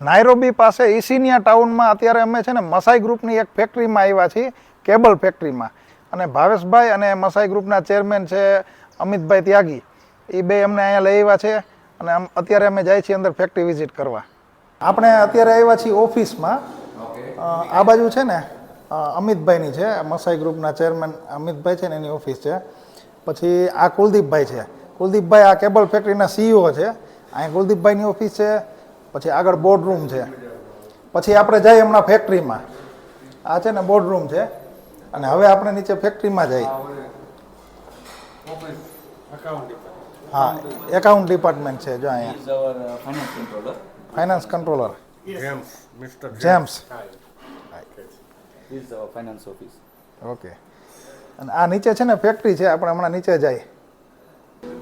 નાયરોબી પાસે ઈસિનિયા ટાઉનમાં અત્યારે અમે છે ને મસાઈ ગ્રુપની એક ફેક્ટરીમાં આવ્યા છીએ, કેબલ ફેક્ટરીમાં. અને ભાવેશભાઈ અને મસાઈ ગ્રુપના ચેરમેન છે અમિતભાઈ ત્યાગી, એ બે અમને અહીંયા લઈ આવ્યા છે અને અત્યારે અમે જાય છીએ અંદર ફેક્ટરી વિઝિટ કરવા. આપણે અત્યારે આવ્યા છીએ ઓફિસમાં. આ બાજુ છે ને અમિતભાઈની છે, મસાઈ ગ્રુપના ચેરમેન અમિતભાઈ છે ને એની ઓફિસ છે. પછી આ કુલદીપભાઈ છે, કુલદીપભાઈ આ કેબલ ફેક્ટરીના CEO છે. અહીંયા કુલદીપભાઈની ઓફિસ છે. પછી આગળ બોર્ડ રૂમ છે. પછી આપણે જઈએ હમણાં ફેક્ટરીમાં. આ છે ને બોર્ડ રૂમ છે અને હવે આપણે નીચે ફેક્ટરીમાં જઈએ. હા, એકાઉન્ટ ડિપાર્ટમેન્ટ છે જો અહીંયા. Finance controller James. ઓકે. અને આ નીચે છે ને ફેક્ટરી છે, આપણે હમણાં નીચે જઈએ.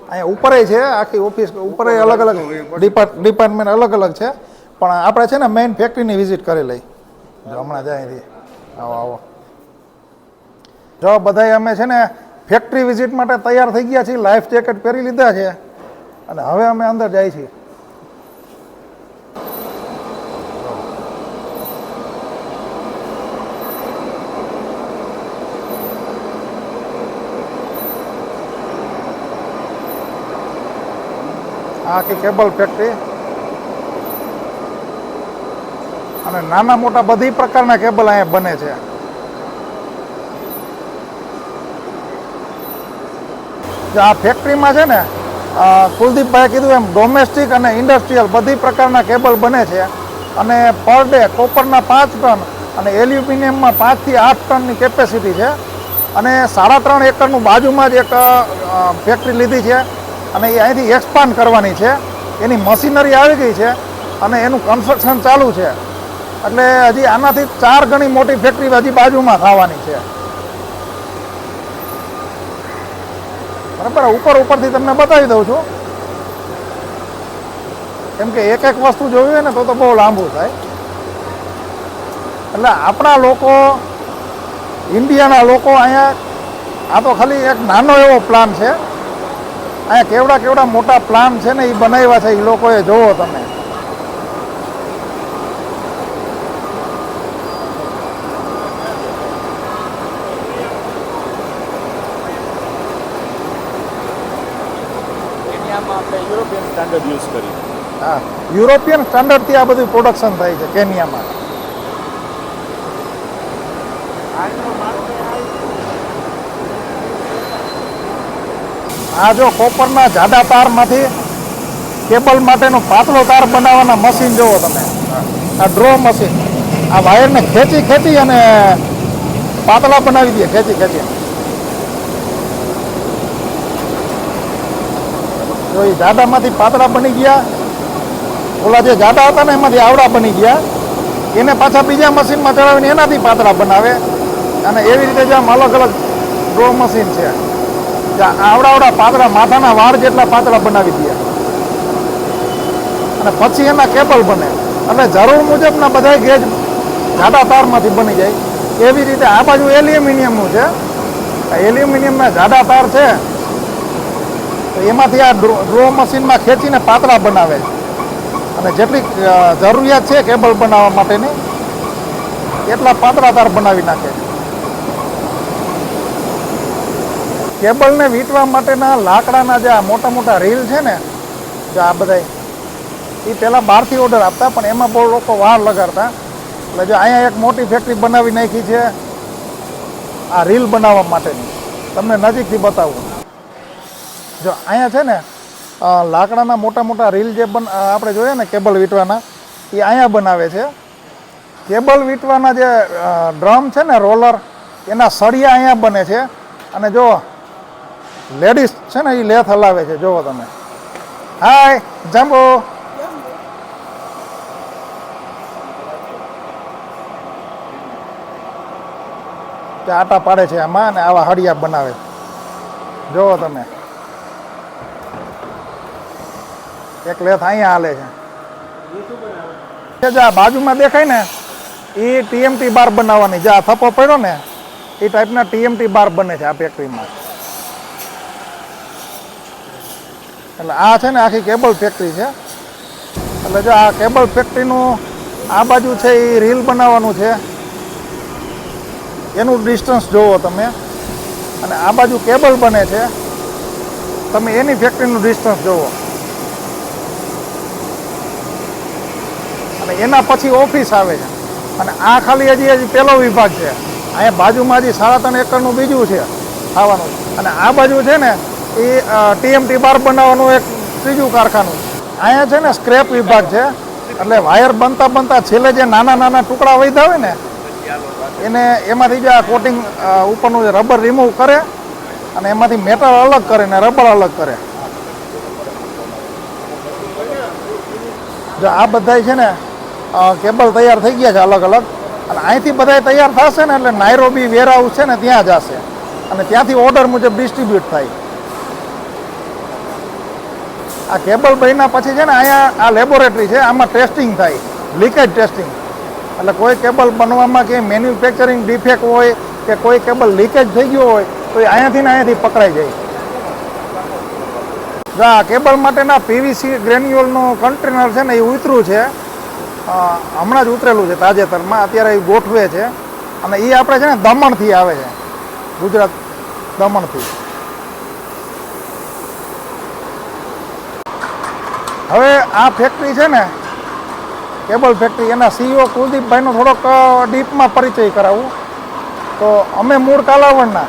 અહીંયા ઉપરે છે આખી ઓફિસ, ઉપરે અલગ અલગ ડિપાર્ટમેન્ટ અલગ અલગ છે, પણ આપણે છે ને મેઇન ફેક્ટરીની વિઝિટ કરી લઈ. જો હમણાં જાય આવો આવો. જો બધાય અમે છે ને ફેક્ટરી વિઝિટ માટે તૈયાર થઈ ગયા છીએ, લાઈફ જેકેટ પહેરી લીધા છે અને હવે અમે અંદર જાય છીએ. આખી કેબલ ફેક્ટરી અને નાના મોટા બધી પ્રકારના કેબલ અહીંયા બને છે. આ ફેક્ટરીમાં છે ને કુલદીપભાઈએ કીધું એમ ડોમેસ્ટિક અને ઇન્ડસ્ટ્રીયલ બધી પ્રકારના કેબલ બને છે અને પર ડે કોપરના 5 ટન અને એલ્યુમિનિયમમાં 5 થી 8 ટનની કેપેસિટી છે. અને 3.5 એકરનું બાજુમાં જ એક ફેક્ટરી લીધી છે અને એ અહીંથી એક્સપાન્ડ કરવાની છે. એની મશીનરી આવી ગઈ છે અને એનું કન્સ્ટ્રક્શન ચાલુ છે. એટલે હજી આનાથી 4 ગણી મોટી ફેક્ટરી હજી બાજુમાં થવાની છે. બરાબર, ઉપરથી તમને બતાવી દઉં છું, કેમ કે એક એક વસ્તુ જોવી હોય ને તો બહુ લાંબુ થાય. એટલે આપણા લોકો, ઇન્ડિયાના લોકો અહીંયા, આ તો ખાલી એક નાનો એવો પ્લાન છે. અહીંયા કેવડા કેવડા મોટા પ્લાન છે ને એ બનાવ્યા છે એ લોકોએ, જોવો તમે. યુરોપિયન સ્ટાન્ડર્ડ યુઝ કરી. હા, યુરોપિયન સ્ટાન્ડર્ડથી આ બધું પ્રોડક્શન થાય છે કેન્યામાં. આ જો કોપરના જાડા તારમાંથી કેબલ માટેનો પાતળો તાર બનાવવાના મશીન જોવો તમે. આ ડ્રો મશીન આ વાયરને ખેંચી ખેંચી અને પાતળા બનાવી દે, ખેંચી ખેંચી. તો એ જાડામાંથી પાતળા બની ગયા, ઓલા જે જાડા હતા ને એમાંથી આવડા બની ગયા, એને પાછા બીજા મશીનમાં ચડાવીને એનાથી પાતળા બનાવે. અને એવી રીતે જે આમ અલગ અલગ ડ્રો મશીન છે, આવડા પાતળા માથાના વાળ જેટલા પાતળા બનાવી દે અને પછી એના કેબલ બને. એટલે જરૂર મુજબના બધા ગેજ જાડા તારમાંથી બની જાય. એવી રીતે આ બાજુ એલ્યુમિનિયમનું છે. એલ્યુમિનિયમના જાડા તાર છે તો એમાંથી આ ડ્રો મશીનમાં ખેંચીને પાતળા બનાવે અને જેટલી જરૂરિયાત છે કેબલ બનાવવા માટેની એટલા પાતળા તાર બનાવી નાખે. કેબલને વીંટવા માટેના લાકડાના જે આ મોટા મોટા રીલ છે ને, જો આ બધા એ પહેલાં બહારથી ઓર્ડર આપતા, પણ એમાં બહુ લોકો વાર લગાડતા. એટલે જો અહીંયા એક મોટી ફેક્ટરી બનાવી નાખી છે આ રીલ બનાવવા માટેની. તમને નજીકથી બતાવું. જો અહીંયા છે ને લાકડાના મોટા મોટા રીલ જે આપણે જોઈએ ને કેબલ વીંટવાના, એ અહીંયા બનાવે છે. કેબલ વીંટવાના જે ડ્રમ છે ને, રોલર, એના સળિયા અહીંયા બને છે. અને જો લેડીઝ છે ને એ લેથ હલાવે છે, જોવો તમે. હાય જમ્બો. આટા પાડે છે આમાં અને આવા હળિયા બનાવે, જોવો તમે. એક લેથ અહીંયા હાલે છે. જે આ બાજુમાં દેખાય ને એ ટીએમટી બાર બનાવવાની, જે આ થપ્પો પડ્યો ને એ ટાઈપના ટીએમટી બાર બને છે આ ફેક્ટરીમાં. એટલે આ છે ને આખી કેબલ ફેક્ટરી છે. એટલે જો આ કેબલ ફેક્ટરીનું આ બાજુ છે એ રીલ બનાવવાનું છે, એનું ડિસ્ટન્સ જોવો તમે, અને આ બાજુ કેબલ બને છે, તમે એની ફેક્ટરીનું ડિસ્ટન્સ જોવો, અને એના પછી ઓફિસ આવે છે. અને આ ખાલી હજી પહેલો વિભાગ છે. અહીંયા બાજુમાં હજી 3.5 એકરનું બીજું છે ખાવાનું. અને આ બાજુ છે ને એ TMT બાર બનાવવાનું એક ત્રીજું કારખાનું. અહીંયા છે ને સ્ક્રેપ વિભાગ છે, એટલે વાયર બનતા બનતા છેલ્લે જે નાના નાના ટુકડા વધ્યા હોય ને એને એમાંથી જે આ કોટિંગ ઉપરનું જે રબર રિમૂવ કરે અને એમાંથી મેટલ અલગ કરે ને રબર અલગ કરે. જો આ બધાય છે ને કેબલ તૈયાર થઈ ગયા છે અલગ અલગ, અને અહીંથી બધા તૈયાર થશે ને એટલે નાયરોબી વેરહાઉસ છે ને ત્યાં જશે, અને ત્યાંથી ઓર્ડર મુજબ ડિસ્ટ્રીબ્યુટ થાય. આ કેબલ બન્યા પછી છે ને અહીંયા આ લેબોરેટરી છે, આમાં ટેસ્ટિંગ થાય, લીકેજ ટેસ્ટિંગ. એટલે કોઈ કેબલ બનવામાં કે મેન્યુફેક્ચરિંગ ડિફેક્ટ હોય કે કોઈ કેબલ લીકેજ થઈ ગયો હોય તો એ અહીંયાથી પકડાઈ જાય. જો આ કેબલ માટેના PVC ગ્રેન્યુઅલનું કન્ટેનર છે ને એ ઉતર્યું છે, હમણાં જ ઉતરેલું છે તાજેતરમાં, અત્યારે એ ગોઠવે છે. અને એ આપણે છે ને દમણથી આવે છે, ગુજરાત દમણથી. હવે આ ફેક્ટરી છે ને કેબલ ફેક્ટરી, એના CEO કુલદીપભાઈનો થોડોક ડીપમાં પરિચય કરાવું. તો અમે મૂળ કાલાવડના,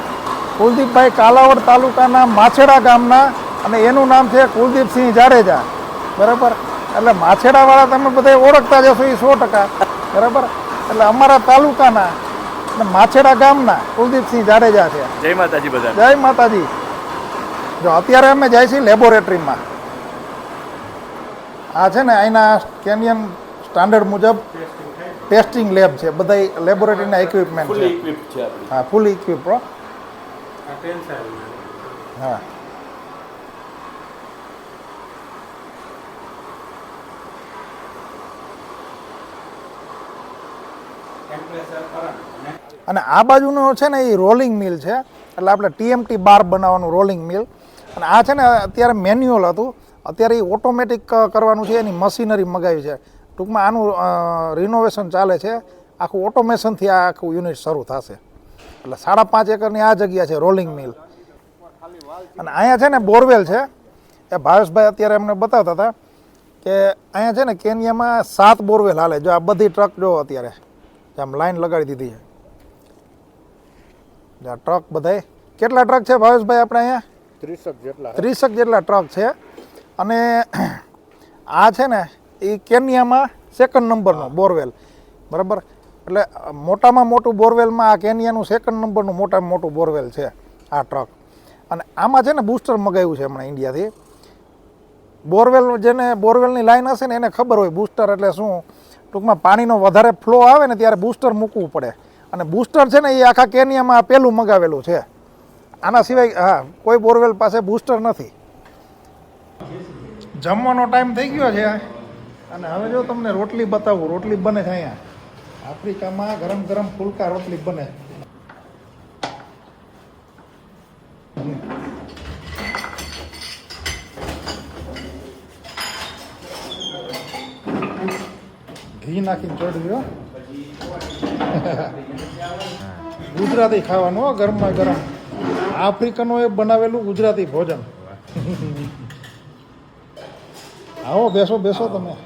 કુલદીપભાઈ કાલાવડ તાલુકાના માછેડા ગામના, અને એનું નામ છે કુલદીપસિંહ જાડેજા, બરાબર. એટલે માછેડાવાળા તમે બધા ઓળખતા જશો એ 100%, બરાબર. એટલે અમારા તાલુકાના અને માછેડા ગામના કુલદીપસિંહ જાડેજા છે. જય માતાજી બધા. જય માતાજી. જો અત્યારે અમે જાય છીએ લેબોરેટરીમાં. આ છે ને અહીંના કેનિયન સ્ટાન્ડર્ડ મુજબ ટેસ્ટિંગ લેબ છે, બધા લેબોરેટરીના ઇક્વિપમેન્ટ છે. હા, ફૂલી ઇક્વિપ. હા, અને આ બાજુનો છે ને એ રોલિંગ મિલ છે, એટલે આપણે TMT બાર બનાવવાનું રોલિંગ મિલ. અને આ છે ને અત્યારે મેન્યુઅલ હતું, અત્યારે એ ઓટોમેટિક કરવાનું છે, એની મશીનરી મગાવી છે. ટૂંકમાં આનું રિનોવેશન ચાલે છે, આખું ઓટોમેશનથી આ આખું યુનિટ શરૂ થશે. એટલે 5.5 એકરની આ જગ્યા છે રોલિંગ મિલ. અને અહીંયા છે ને બોરવેલ છે, એ ભાવેશભાઈ અત્યારે અમને બતાવતા હતા કે અહીંયા છે ને કેનિયામાં 7 બોરવેલ હાલે. જો આ બધી ટ્રક જો અત્યારે આમ લાઈન લગાડી દીધી છે. આ ટ્રક બધાય કેટલા ટ્રક છે ભાવેશભાઈ આપણે અહીંયા? 30 જેટલા ટ્રક છે. અને આ છે ને એ કેનિયામાં 2nd નંબરનો બોરવેલ, બરાબર. એટલે મોટામાં મોટું બોરવેલમાં આ કેનિયાનું 2nd નંબરનું મોટામાં મોટું બોરવેલ છે આ ટ્રક. અને આમાં છે ને બૂસ્ટર મગાવ્યું છે હમણાં ઇન્ડિયાથી. બોરવેલ જેને બોરવેલની લાઈન હશે ને એને ખબર હોય બૂસ્ટર એટલે શું. ટૂંકમાં પાણીનો વધારે ફ્લો આવે ને ત્યારે બૂસ્ટર મૂકવું પડે, અને બૂસ્ટર છે ને એ આખા કેનિયામાં પહેલું મગાવેલું છે. આના સિવાય હા કોઈ બોરવેલ પાસે બૂસ્ટર નથી. જમવાનો ટાઈમ થઈ ગયો છે, અને હવે જો તમને રોટલી બતાવું. રોટલી બને છે અહીંયા આફ્રિકામાં, ગરમ ગરમ ફુલકા રોટલી બને. ઘી નાખીને ચોડ્યું. ગુજરાતી ખાવાનું હો, ગરમમાં ગરમ. આફ્રિકનોએ બનાવેલું ગુજરાતી ભોજન. આવો બેસો બેસો તમે.